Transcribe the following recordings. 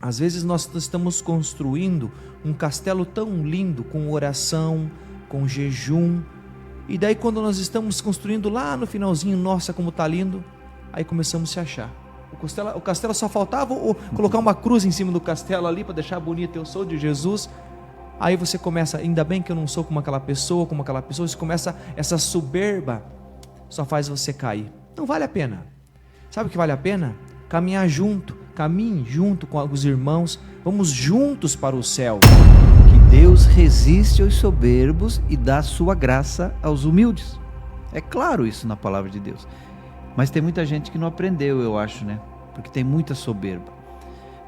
Às vezes nós estamos construindo um castelo tão lindo, com oração, com jejum, e daí quando nós estamos construindo lá no finalzinho, nossa, como está lindo, aí começamos a se achar. O castelo só faltava colocar uma cruz em cima do castelo ali, para deixar bonito, eu sou de Jesus. Aí você começa, ainda bem que eu não sou como aquela pessoa, você começa, essa soberba só faz você cair. Não vale a pena. Sabe o que vale a pena? Caminhar junto, caminhe junto com os irmãos, vamos juntos para o céu. Que Deus resiste aos soberbos e dá sua graça aos humildes. É claro isso na palavra de Deus. Mas tem muita gente que não aprendeu, eu acho, né? Porque tem muita soberba.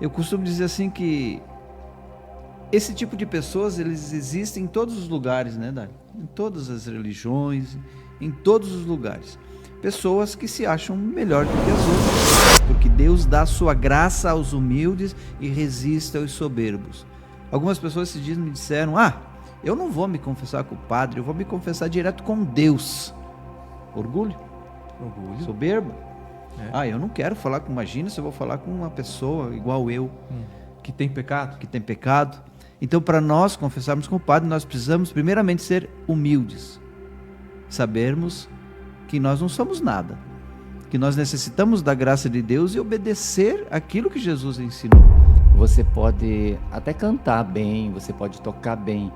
Eu costumo dizer assim que esse tipo de pessoas, eles existem em todos os lugares, né, Dário? Em todas as religiões, em todos os lugares. Pessoas que se acham melhor do que as outras, porque Deus dá sua graça aos humildes e resiste aos soberbos. Algumas pessoas esses dias me disseram: eu não vou me confessar com o padre, eu vou me confessar direto com Deus. Orgulho. Soberba. Eu não quero falar com, imagina se eu vou falar com uma pessoa igual eu, que tem pecado. Então, para nós confessarmos com o padre, nós precisamos primeiramente ser humildes, sabermos que nós não somos nada, que nós necessitamos da graça de Deus e obedecer aquilo que Jesus ensinou. Você pode até cantar bem, você pode tocar bem,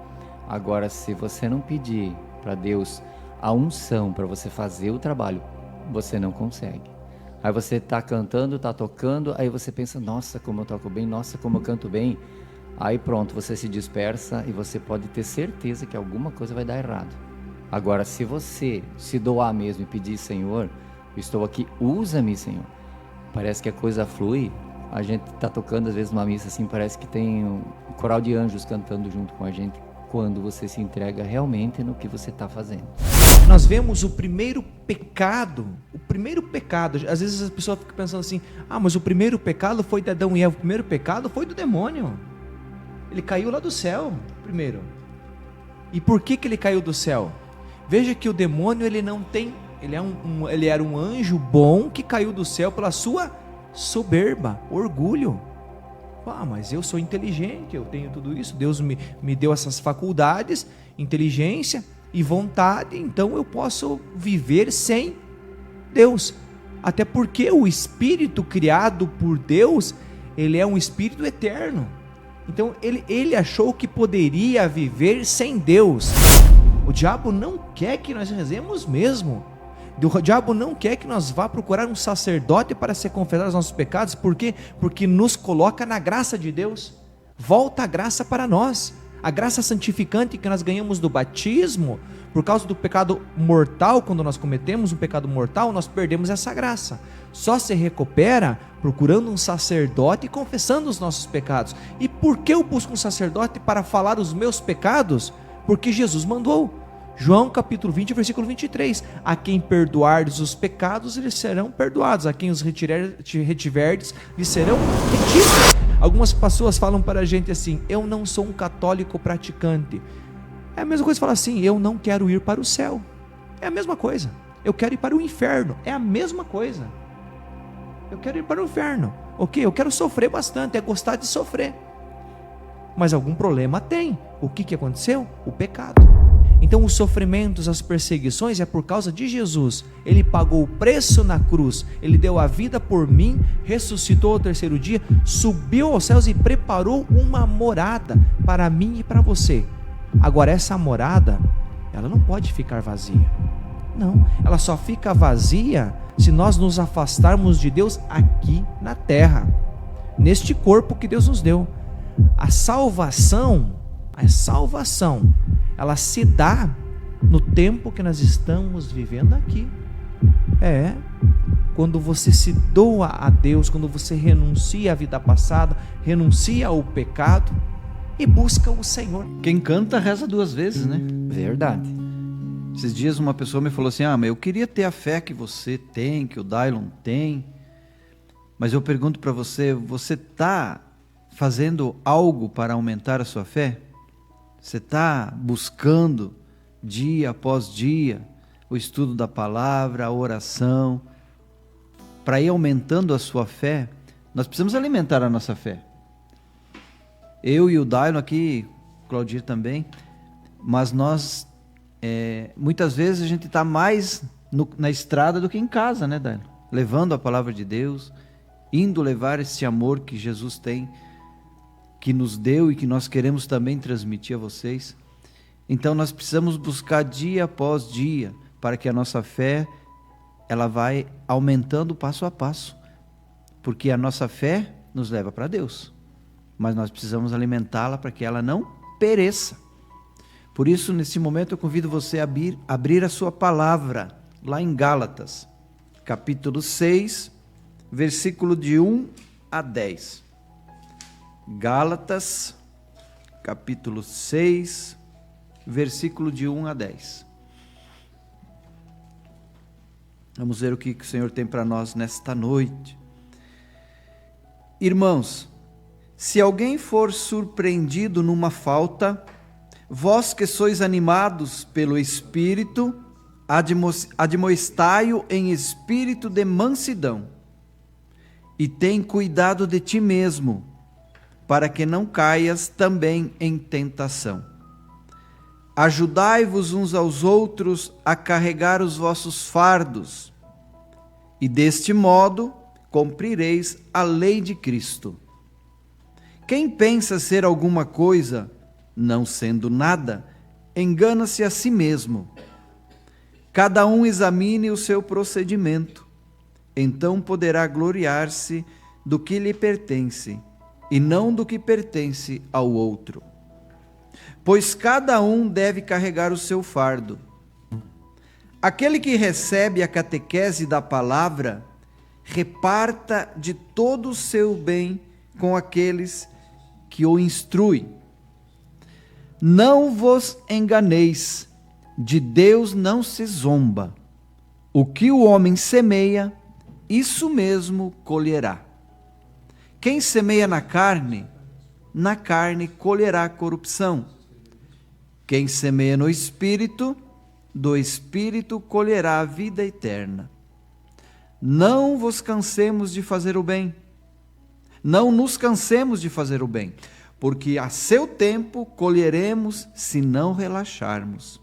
agora se você não pedir para Deus a unção para você fazer o trabalho, você não consegue. Aí você está cantando, está tocando, aí você pensa: nossa, como eu toco bem, nossa, como eu canto bem. Aí pronto, você se dispersa e você pode ter certeza que alguma coisa vai dar errado. Agora, se você se doar mesmo e pedir: Senhor, eu estou aqui, usa-me, Senhor. Parece que a coisa flui. A gente está tocando às vezes numa missa assim, parece que tem um coral de anjos cantando junto com a gente, quando você se entrega realmente no que você está fazendo. Nós vemos o primeiro pecado, às vezes a pessoa fica pensando assim: mas o primeiro pecado foi de Adão e Eva, o primeiro pecado foi do demônio, ele caiu lá do céu primeiro. E por que ele caiu do céu? Veja que o demônio, ele era um anjo bom que caiu do céu pela sua soberba, orgulho. Mas eu sou inteligente, eu tenho tudo isso, Deus me deu essas faculdades, inteligência e vontade, então eu posso viver sem Deus. Até porque o espírito criado por Deus, ele é um espírito eterno. Então ele achou que poderia viver sem Deus. O diabo não quer que nós rezemos mesmo. O diabo não quer que nós vá procurar um sacerdote para se confessar os nossos pecados. Por quê? Porque nos coloca na graça de Deus. Volta a graça para nós. A graça santificante que nós ganhamos do batismo, por causa do pecado mortal, quando nós cometemos um pecado mortal, nós perdemos essa graça. Só se recupera procurando um sacerdote e confessando os nossos pecados. E por que eu busco um sacerdote para falar os meus pecados? Porque Jesus mandou. João capítulo 20, versículo 23, a quem perdoardes os pecados, eles serão perdoados, a quem os retiverdes, lhes serão retidos. Algumas pessoas falam para a gente assim: eu não sou um católico praticante. É a mesma coisa falar assim: eu não quero ir para o céu. É a mesma coisa. Eu quero ir para o inferno. É a mesma coisa. Eu quero ir para o inferno. Ok, eu quero sofrer bastante, é gostar de sofrer. Mas algum problema tem. O que aconteceu? O pecado. Então os sofrimentos, as perseguições é por causa de Jesus. Ele pagou o preço na cruz, ele deu a vida por mim, ressuscitou ao terceiro dia, subiu aos céus e preparou uma morada para mim e para você. Agora essa morada, ela não pode ficar vazia. Não, ela só fica vazia se nós nos afastarmos de Deus aqui na terra, neste corpo que Deus nos deu. A salvação, ela se dá no tempo que nós estamos vivendo aqui. Quando você se doa a Deus, quando você renuncia à vida passada, renuncia ao pecado e busca o Senhor. Quem canta reza duas vezes, né? Verdade. Esses dias uma pessoa me falou assim: mas eu queria ter a fé que você tem, que o Dailon tem. Mas eu pergunto para você, você está fazendo algo para aumentar a sua fé? Você está buscando dia após dia o estudo da palavra, a oração, para ir aumentando a sua fé? Nós precisamos alimentar a nossa fé. Eu e o Dailo aqui, Claudir também, mas nós, muitas vezes a gente está mais na estrada do que em casa, né, Dailo? Levando a palavra de Deus, indo levar esse amor que Jesus tem, que nos deu e que nós queremos também transmitir a vocês. Então nós precisamos buscar dia após dia, para que a nossa fé, ela vai aumentando passo a passo, porque a nossa fé nos leva para Deus, mas nós precisamos alimentá-la para que ela não pereça. Por isso, nesse momento, eu convido você a abrir a sua palavra, lá em Gálatas, capítulo 6, versículo de 1 a 10. Gálatas, capítulo 6, versículo de 1 a 10. Vamos ver o que o Senhor tem para nós nesta noite. Irmãos, se alguém for surpreendido numa falta, vós que sois animados pelo Espírito, admoestai-o em espírito de mansidão, e tem cuidado de ti mesmo, para que não caias também em tentação. Ajudai-vos uns aos outros a carregar os vossos fardos, e deste modo cumprireis a lei de Cristo. Quem pensa ser alguma coisa, não sendo nada, engana-se a si mesmo. Cada um examine o seu procedimento, então poderá gloriar-se do que lhe pertence, e não do que pertence ao outro. Pois cada um deve carregar o seu fardo. Aquele que recebe a catequese da palavra, reparta de todo o seu bem com aqueles que o instrui. Não vos enganeis, de Deus não se zomba. O que o homem semeia, isso mesmo colherá. Quem semeia na carne colherá corrupção. Quem semeia no Espírito, do Espírito colherá a vida eterna. Não vos cansemos de fazer o bem. Não nos cansemos de fazer o bem, porque a seu tempo colheremos se não relaxarmos.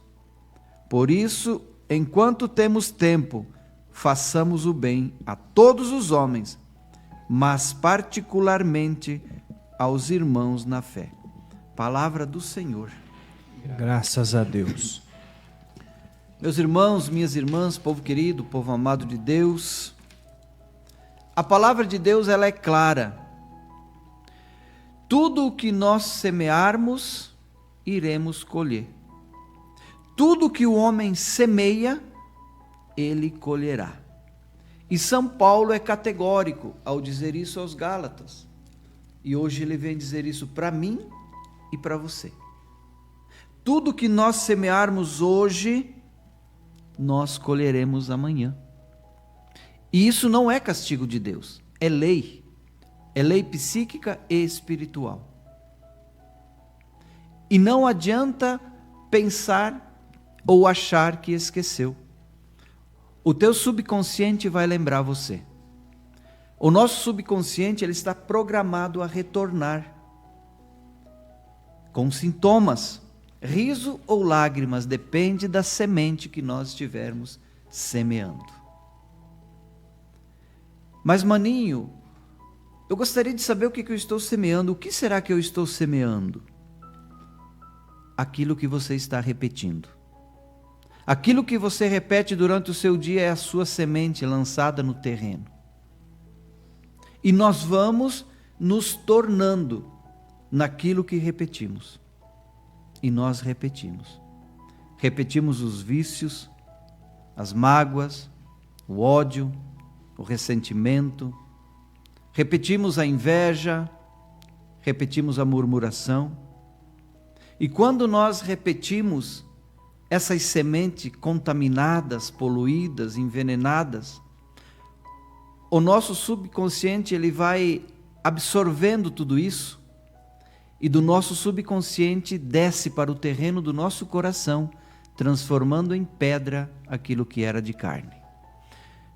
Por isso, enquanto temos tempo, façamos o bem a todos os homens, mas particularmente aos irmãos na fé. Palavra do Senhor. Graças a Deus. Meus irmãos, minhas irmãs, povo querido, povo amado de Deus, a palavra de Deus, ela é clara. Tudo o que nós semearmos, iremos colher. Tudo que o homem semeia, ele colherá. E São Paulo é categórico ao dizer isso aos Gálatas. E hoje ele vem dizer isso para mim e para você. Tudo que nós semearmos hoje, nós colheremos amanhã. E isso não é castigo de Deus, é lei. É lei psíquica e espiritual. E não adianta pensar ou achar que esqueceu. O teu subconsciente vai lembrar você. O nosso subconsciente, ele está programado a retornar com sintomas, riso ou lágrimas, depende da semente que nós estivermos semeando. Mas, maninho, eu gostaria de saber o que eu estou semeando. O que será que eu estou semeando? Aquilo que você está repetindo. Aquilo que você repete durante o seu dia é a sua semente lançada no terreno. E nós vamos nos tornando naquilo que repetimos. E nós repetimos. Repetimos os vícios, as mágoas, o ódio, o ressentimento. Repetimos a inveja, repetimos a murmuração. E quando nós repetimos essas sementes contaminadas, poluídas, envenenadas, o nosso subconsciente, ele vai absorvendo tudo isso, e do nosso subconsciente desce para o terreno do nosso coração, transformando em pedra aquilo que era de carne.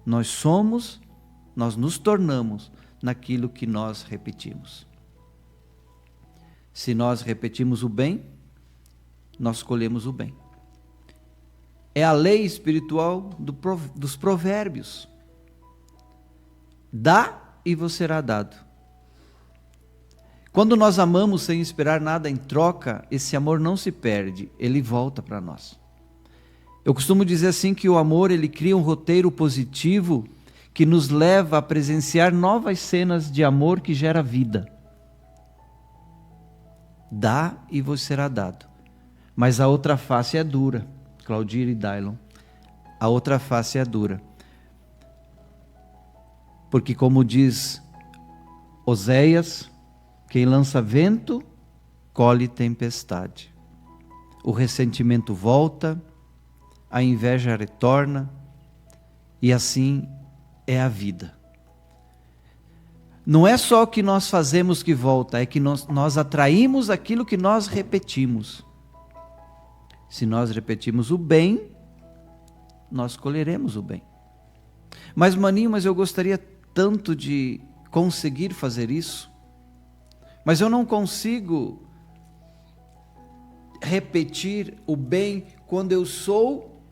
Nós nos tornamos naquilo que nós repetimos. Se nós repetimos o bem, nós colhemos o bem. É a lei espiritual dos provérbios. Dá e vos será dado. Quando nós amamos sem esperar nada em troca, esse amor não se perde, ele volta para nós. Eu costumo dizer assim que o amor, ele cria um roteiro positivo que nos leva a presenciar novas cenas de amor que gera vida. Dá e vos será dado. Mas a outra face é dura. Claudir e Dailon. A outra face é dura. Porque como diz Oséias, quem lança vento, colhe tempestade. O ressentimento volta, a inveja retorna, e assim é a vida. Não é só o que nós fazemos que volta, é que nós atraímos aquilo que nós repetimos. Se nós repetimos o bem, nós colheremos o bem. Mas Maninho, eu gostaria tanto de conseguir fazer isso, mas eu não consigo repetir o bem quando eu sou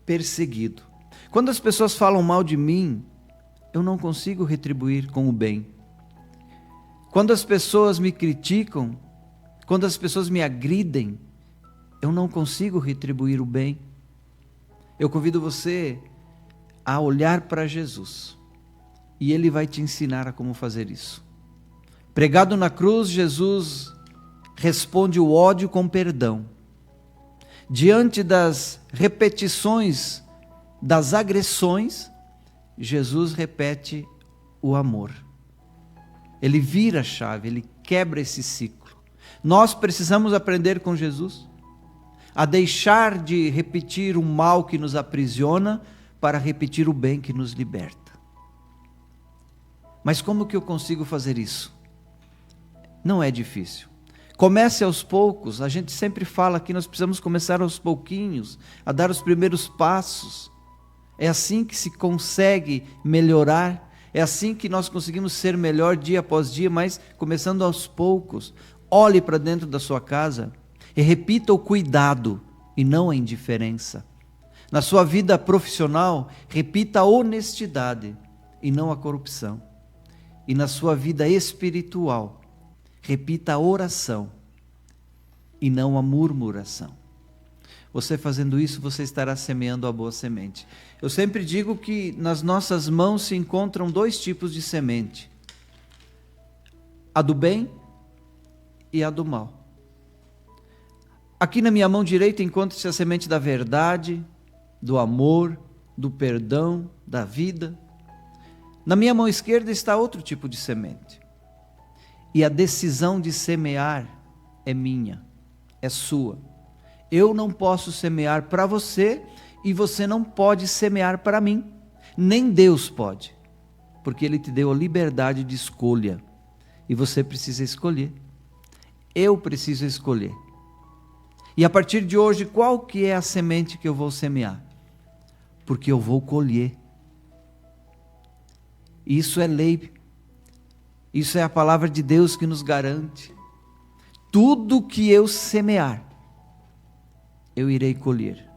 perseguido. Quando as pessoas falam mal de mim, eu não consigo retribuir com o bem. Quando as pessoas me criticam, quando as pessoas me agridem, eu não consigo retribuir o bem. Eu convido você a olhar para Jesus, e Ele vai te ensinar a como fazer isso. Pregado na cruz, Jesus responde o ódio com perdão. Diante das repetições, das agressões, Jesus repete o amor. Ele vira a chave, ele quebra esse ciclo. Nós precisamos aprender com Jesus a deixar de repetir o mal que nos aprisiona para repetir o bem que nos liberta. Mas como que eu consigo fazer isso? Não é difícil. Comece aos poucos. A gente sempre fala que nós precisamos começar aos pouquinhos, a dar os primeiros passos. É assim que se consegue melhorar, é assim que nós conseguimos ser melhor dia após dia, mas começando aos poucos. Olhe para dentro da sua casa e repita o cuidado e não a indiferença. Na sua vida profissional, repita a honestidade e não a corrupção. E na sua vida espiritual, repita a oração e não a murmuração. Você fazendo isso, você estará semeando a boa semente. Eu sempre digo que nas nossas mãos se encontram dois tipos de semente: a do bem e a do mal. Aqui na minha mão direita encontra-se a semente da verdade, do amor, do perdão, da vida. Na minha mão esquerda está outro tipo de semente. E a decisão de semear é minha, é sua. Eu não posso semear para você e você não pode semear para mim. Nem Deus pode, porque Ele te deu a liberdade de escolha. E você precisa escolher. Eu preciso escolher. E a partir de hoje, qual que é a semente que eu vou semear? Porque eu vou colher. Isso é lei. Isso é a palavra de Deus que nos garante. Tudo que eu semear, eu irei colher.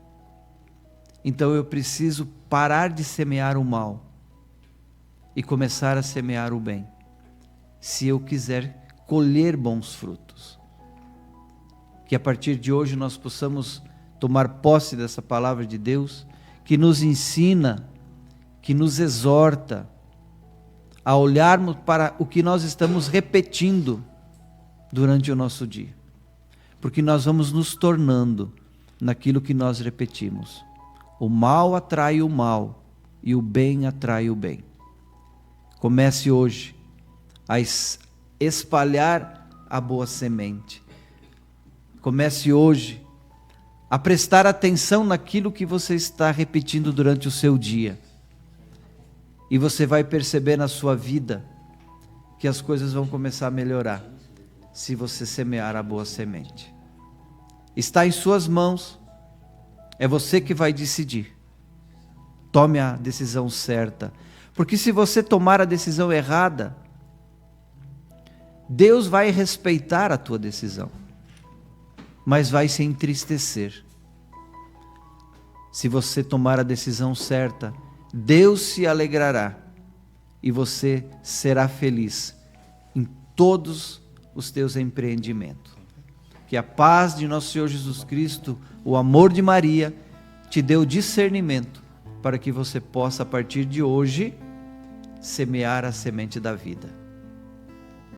Então eu preciso parar de semear o mal e começar a semear o bem, se eu quiser colher bons frutos. Que a partir de hoje nós possamos tomar posse dessa palavra de Deus, que nos ensina, que nos exorta a olharmos para o que nós estamos repetindo durante o nosso dia. Porque nós vamos nos tornando naquilo que nós repetimos. O mal atrai o mal e o bem atrai o bem. Comece hoje a espalhar a boa semente. Comece hoje a prestar atenção naquilo que você está repetindo durante o seu dia. E você vai perceber na sua vida que as coisas vão começar a melhorar, se você semear a boa semente. Está em suas mãos, é você que vai decidir. Tome a decisão certa, porque se você tomar a decisão errada, Deus vai respeitar a tua decisão, mas vai se entristecer. Se você tomar a decisão certa, Deus se alegrará e você será feliz em todos os teus empreendimentos. Que a paz de nosso Senhor Jesus Cristo, o amor de Maria, te dê o discernimento para que você possa, a partir de hoje, semear a semente da vida.